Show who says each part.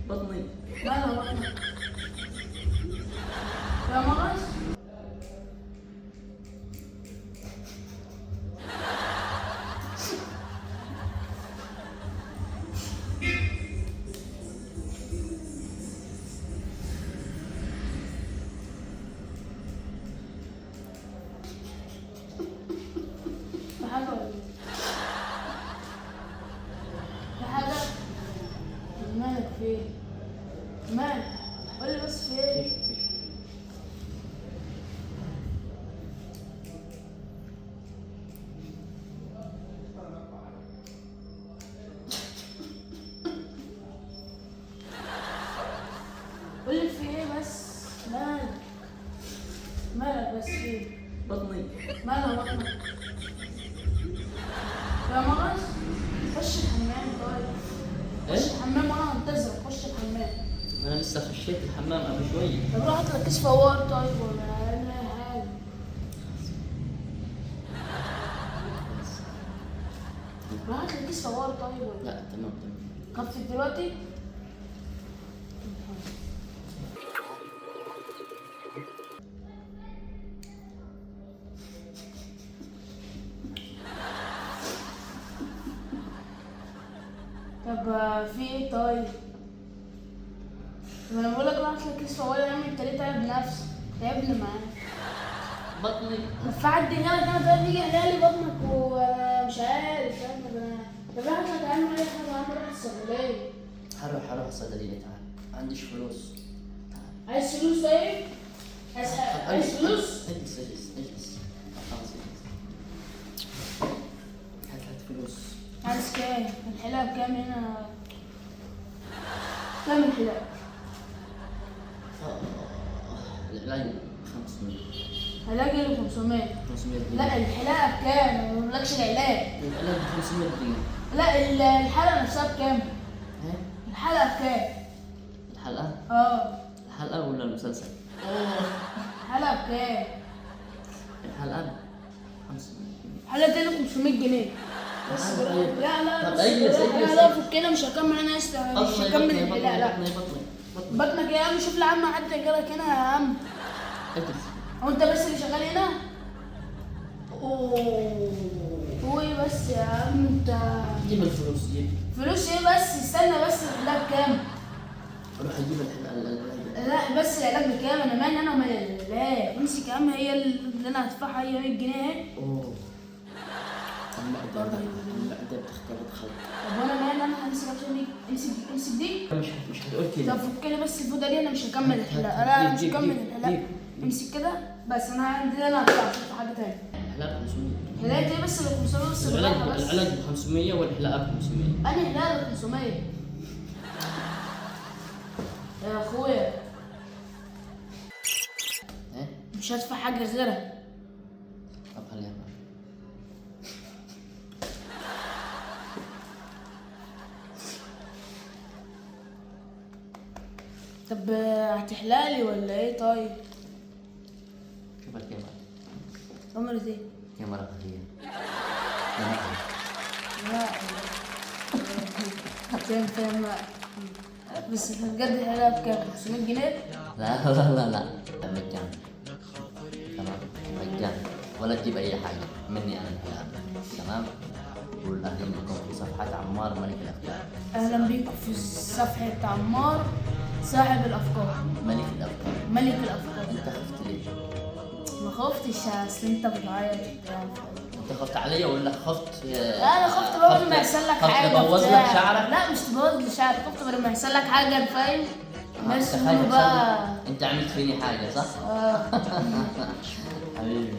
Speaker 1: بطني.
Speaker 2: مالها بطنك؟ يا مغص. في حاجة ولا إيه؟ في حاجة؟ مالك في ايه؟ مالك؟ قولي بس في ايه؟ قولي في ايه بس؟ مالك؟ مالك بس في ايه؟
Speaker 1: بطني.
Speaker 2: مالها بطنك؟ يا مغص خش الحمام طيب. خش
Speaker 1: ايه؟
Speaker 2: الحمام وانا هنتظرك. خش الحمام.
Speaker 1: انا لسه خشيت الحمام قبل شويه.
Speaker 2: طب روح هات لك كيس فوار طيب ولا اي حاجه. روح هات لك كيس فوار طيب ولا.
Speaker 1: لا تمام تمام.
Speaker 2: خفت دلوقتي. طب في ايه طيب؟ ما انا بقول لك روح هات لك كيس فوار يا عم. انت ليه تعب نفسك؟ تعبني معاك.
Speaker 1: بطني.
Speaker 2: طب في حد هنا كان طيب يجي يحلق لي بطنك ومش عارف يا ابني بقى. طب روح هات لك يا عم اي حاجه يا عم. روح الصيدليه.
Speaker 1: هروح الصيدليه. تعال ما عنديش فلوس. تعال.
Speaker 2: عايز فلوس طيب؟ عايز فلوس؟
Speaker 1: اجلس. خلاص اجلس. هات فلوس.
Speaker 2: عايز كام؟ الحلاقة بكام هنا؟ كام الحلاقة؟
Speaker 1: العلاج 500.
Speaker 2: علاج له 500.
Speaker 1: 500 جنيه.
Speaker 2: لا الحلاقة بكام؟ ما بقولكش العلاج.
Speaker 1: العلاج 500 جنيه.
Speaker 2: لا الحلقة نفسها بكام؟
Speaker 1: ايه؟
Speaker 2: الحلقة بكام؟
Speaker 1: الحلقه؟
Speaker 2: اه
Speaker 1: الحلقه ولا المسلسل؟
Speaker 2: الحلقة بكام؟
Speaker 1: الحلقه 500 جنيه.
Speaker 2: الحلقة دي له 500 جنيه. بس
Speaker 1: طيب.
Speaker 2: لا
Speaker 1: طب
Speaker 2: بس
Speaker 1: اجلس.
Speaker 2: لا فك كده مش هكمل انا لسه مش هكمل الحلاقة لا.
Speaker 1: بطني.
Speaker 2: بطنك يا عم. شوف لي يا عم حد جالك هنا يا عم.
Speaker 1: اجلس.
Speaker 2: هو انت بس اللي شغال هنا؟ هو ايه بس يا عم انت؟
Speaker 1: جيب الفلوس جيب.
Speaker 2: فلوس ايه بس؟ استنى بس العلاج بكام؟
Speaker 1: روح اجيب العلاج.
Speaker 2: لا بس العلاج بكام؟ انا مالي انا ومال العلاج. امسك يا عم. هي اللي انا هدفعها هي 100 جنيه اهي.
Speaker 1: اوه. المعدة بتختلط خلط.
Speaker 2: طب وانا مالي انا همسك عشان امسك دي.
Speaker 1: مش هتقول كده.
Speaker 2: طب فك لي بس الفوطه دي. انا مش هكمل الحلاقه. انا مش هكمل الحلاقه. امسك كده بس. انا عندي انا هدفع في حاجه تانية.
Speaker 1: الحلاقة 500.
Speaker 2: الحلاقه دي بس ال 500 بس بالراحه بس.
Speaker 1: العلاج ب 500 والحلاقة ب 500.
Speaker 2: انا حلاقه ب 500 يا اخويا.
Speaker 1: ايه؟
Speaker 2: مش هدفع حاجه غيرها.
Speaker 1: طب خليها معاك.
Speaker 2: طب هتحلالي ولا ايه طيب؟
Speaker 1: شوف الكاميرا.
Speaker 2: عمرت ايه؟
Speaker 1: كاميرا خفية.
Speaker 2: لا فاهم بس بجد الحلاقه بكام؟ 500 جنيه؟
Speaker 1: لا مجانا. تمام مجانا. ولا تجيب اي حاجة مني انا الحلاقة. تمام. قول اهلا بكم في صفحة عمار ملك الافكار.
Speaker 2: اهلا بيكم في صفحه عمار صاحب الافكار.
Speaker 1: ملك الافكار.
Speaker 2: الافكار.
Speaker 1: انت خفت ليه؟
Speaker 2: ما خفتش اصل انت بتعيط وبتاع.
Speaker 1: انت خفت عليا ولا خفت؟
Speaker 2: لا انا خفت بقى لما يحصل لك حاجه.
Speaker 1: خفت ابوظ لك
Speaker 2: بتاع.
Speaker 1: شعرك؟
Speaker 2: لا مش تبوظ لي شعرك. خفت لما يحصل لك حاجه فاهم. الناس
Speaker 1: انت
Speaker 2: يقولوا
Speaker 1: خايف
Speaker 2: بقى
Speaker 1: انت عملت فيني حاجة صح؟
Speaker 2: اه
Speaker 1: حبيبي.